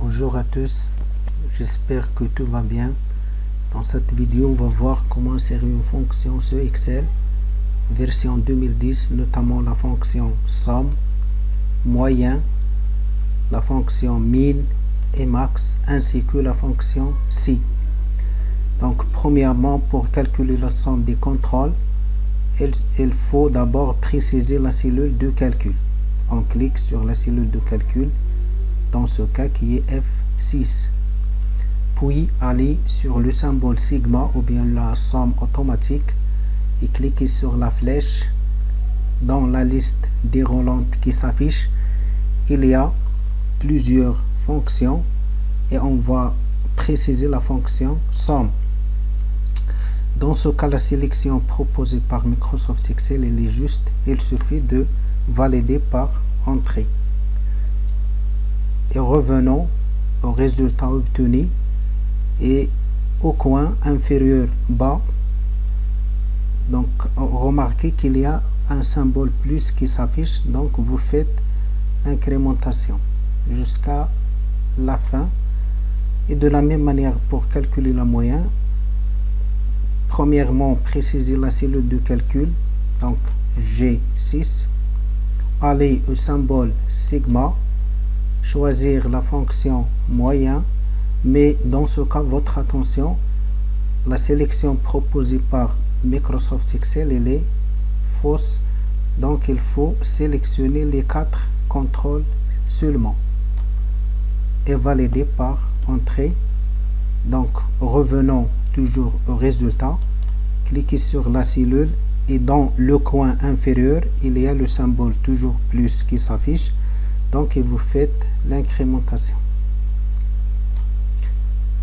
Bonjour à tous, j'espère que tout va bien. Dans cette vidéo, on va voir comment insérer une fonction sur Excel version 2010, notamment la fonction somme, moyen, la fonction min et max, ainsi que la fonction si. Donc premièrement, pour calculer la somme des contrôles, il faut d'abord préciser la cellule de calcul. On clique sur la cellule de calcul, dans ce cas qui est F6. Puis aller sur le symbole sigma ou bien la somme automatique et cliquer sur la flèche. Dans la liste déroulante qui s'affiche, il y a plusieurs fonctions et on va préciser la fonction somme. Dans ce cas, la sélection proposée par Microsoft Excel elle est juste, il suffit de valider par entrée. Et revenons au résultat obtenu et au coin inférieur bas, donc remarquez qu'il y a un symbole plus qui s'affiche, donc vous faites incrémentation jusqu'à la fin. Et de la même manière pour calculer la moyenne, premièrement préciser la cellule de calcul, donc G6, aller au symbole sigma, choisir la fonction moyen, mais dans ce cas votre attention, la sélection proposée par Microsoft Excel elle est fausse, donc il faut sélectionner les 4 contrôles seulement et valider par entrée. Donc revenons toujours au résultat, cliquez sur la cellule et dans le coin inférieur il y a le symbole toujours plus qui s'affiche, donc vous faites l'incrémentation.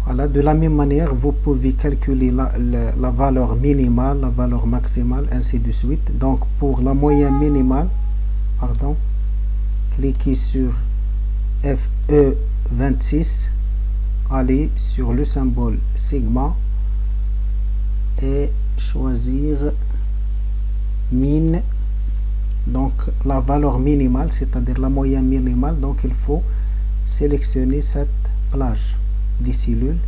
Voilà, de la même manière vous pouvez calculer la valeur minimale, la valeur maximale, ainsi de suite. Donc pour la moyenne minimale, cliquez sur FE26, allez sur le symbole sigma et choisir min, donc la valeur minimale, c'est-à-dire la moyenne minimale. Donc il faut sélectionner cette plage des cellules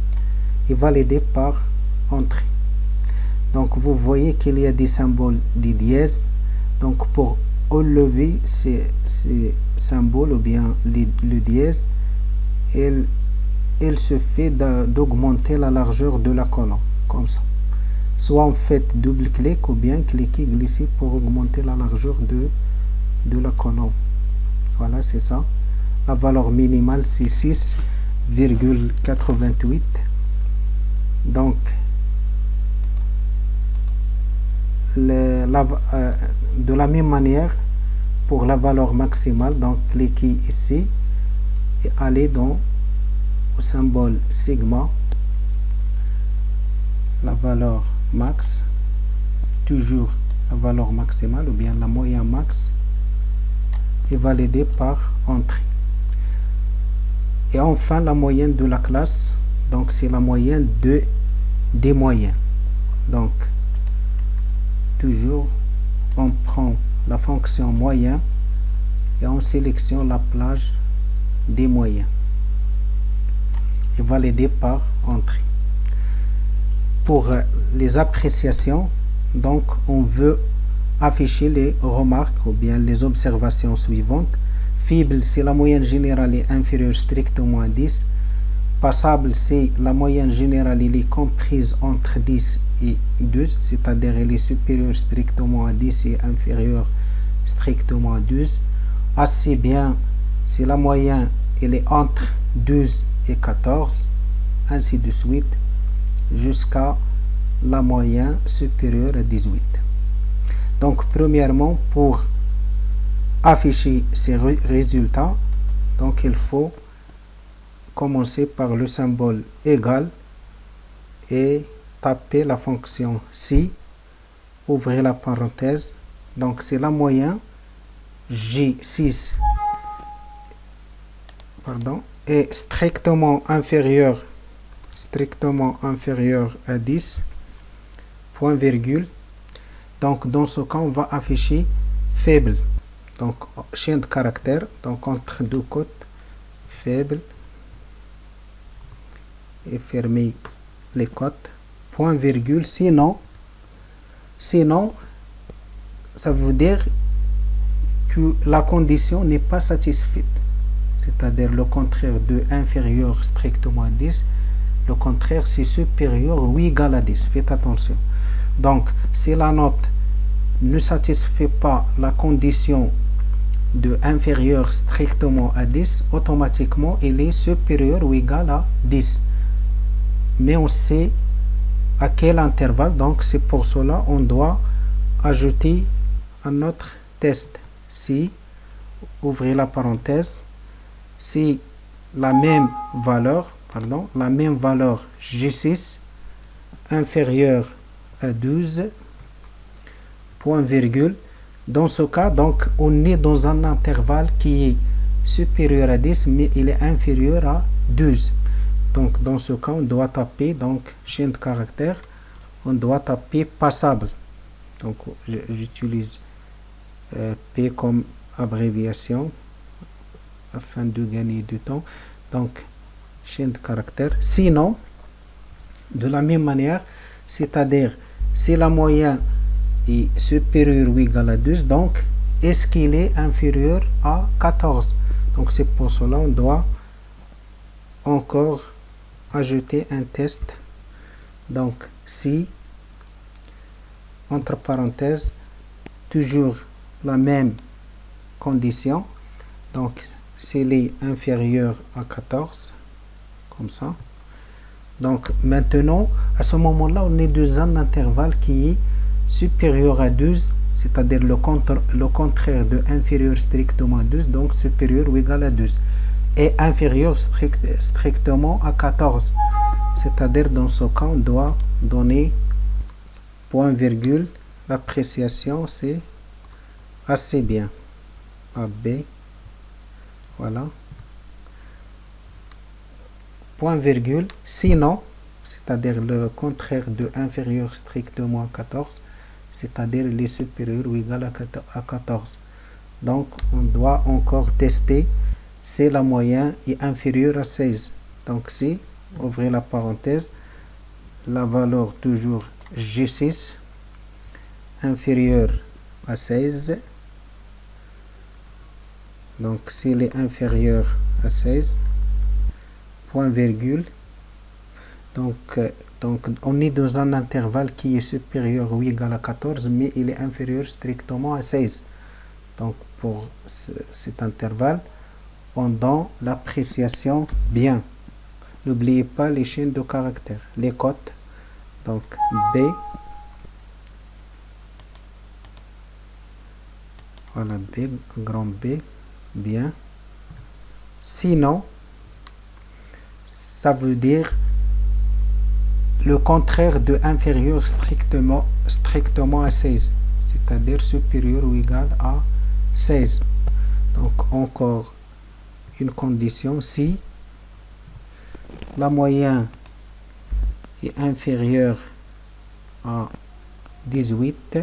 et valider par entrée. Donc vous voyez qu'il y a des symboles des dièses, donc pour enlever ces symboles ou bien le dièse, il se fait d'augmenter la largeur de la colonne comme ça. Soit on fait double clic ou bien cliquer glisser pour augmenter la largeur de la colonne. Voilà, c'est ça. La valeur minimale c'est 6,88. Donc de la même manière pour la valeur maximale, donc cliquez ici et allez au symbole sigma, la valeur max, toujours la valeur maximale ou bien la moyenne max, et valider par entrée. Et enfin la moyenne de la classe, donc c'est la moyenne des moyens. Donc toujours on prend la fonction moyen et on sélectionne la plage des moyens et valider par entrée. Pour les appréciations, donc on veut afficher les remarques ou bien les observations suivantes. Faible, c'est la moyenne générale est inférieure strictement à 10. Passable, c'est la moyenne générale elle est comprise entre 10 et 12, c'est-à-dire elle est supérieure strictement à 10 et inférieure strictement à 12. Assez bien, c'est la moyenne elle est entre 12 et 14, ainsi de suite, jusqu'à la moyenne supérieure à 18. Donc premièrement, pour afficher ces résultats, donc il faut commencer par le symbole égal et taper la fonction si, ouvrir la parenthèse, donc c'est la moyenne J6 est strictement inférieur à 10, point virgule. Donc dans ce cas on va afficher faible, donc chaîne de caractères, donc entre deux côtes, faible, et fermer les cotes, point virgule, sinon ça veut dire que la condition n'est pas satisfaite, c'est-à-dire le contraire de inférieur strictement à 10, le contraire c'est supérieur ou égal à 10, faites attention. Donc si la note ne satisfait pas la condition de inférieur strictement à 10, automatiquement il est supérieur ou égal à 10, mais on sait à quel intervalle, donc c'est pour cela on doit ajouter un autre test. Si, ouvrez la parenthèse, si la même valeur G6 inférieure à 12, point virgule, dans ce cas, donc on est dans un intervalle qui est supérieur à 10, mais il est inférieur à 12. Donc dans ce cas, on doit taper, donc chaîne de caractères, on doit taper passable. Donc j'utilise P comme abréviation afin de gagner du temps. Donc chaîne de caractères. Sinon, de la même manière, c'est-à-dire si la moyenne est supérieur ou égal à 12, donc est-ce qu'il est inférieur à 14? Donc c'est pour cela on doit encore ajouter un test. Donc si, entre parenthèses, toujours la même condition, donc s'il est inférieur à 14, comme ça, donc maintenant à ce moment là on est dans un intervalle qui est supérieur à 12, c'est-à-dire le contraire de inférieur strictement à 12, donc supérieur ou égal à 12, et inférieur strictement à 14, c'est-à-dire dans ce cas on doit donner point virgule. L'appréciation c'est assez bien, AB, voilà, point virgule, sinon, c'est-à-dire le contraire de inférieur strictement à 14, c'est-à-dire les supérieurs ou égal à 14. Donc on doit encore tester si la moyenne est inférieure à 16. Donc si, ouvrez la parenthèse, la valeur toujours G6 inférieure à 16, donc s'il est inférieur à 16, point virgule, donc on est dans un intervalle qui est supérieur ou égal à 14, mais il est inférieur strictement à 16. Donc pour cet intervalle, on donne l'appréciation bien. N'oubliez pas les chaînes de caractères, les cotes, donc B, voilà, B, grand B, bien. Sinon, ça veut dire le contraire de inférieur strictement à 16, c'est-à-dire supérieur ou égal à 16. Donc encore une condition, si la moyenne est inférieure à 18,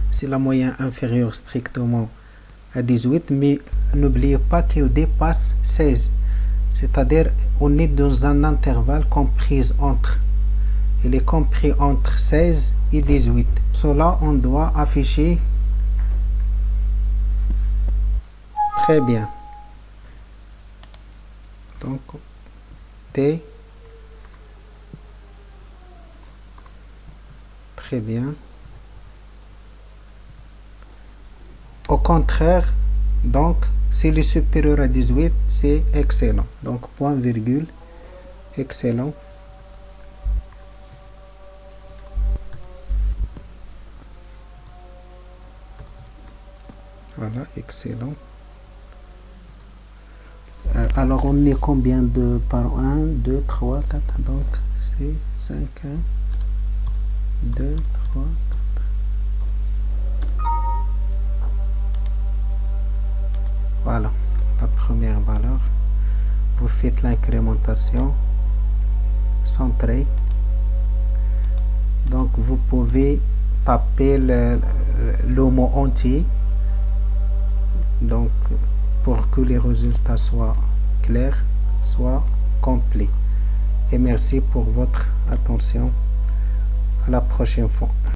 si la moyenne inférieure strictement à 18, mais n'oubliez pas qu'il dépasse 16, c'est-à-dire on est dans un intervalle compris entre, il est compris entre 16 et 18. Cela on doit afficher très bien. Donc T, très bien. Au contraire, donc s'il est supérieur à 18, c'est excellent. Donc point virgule, excellent. Voilà, excellent. Alors on est combien de par 1, 2, 3, 4, donc c'est 5, 1, 2, 3, 4. Voilà, la première valeur. Vous faites l'incrémentation, centré. Donc vous pouvez taper le mot entier, donc pour que les résultats soient clairs, soient complets. et merci pour votre attention. À la prochaine fois.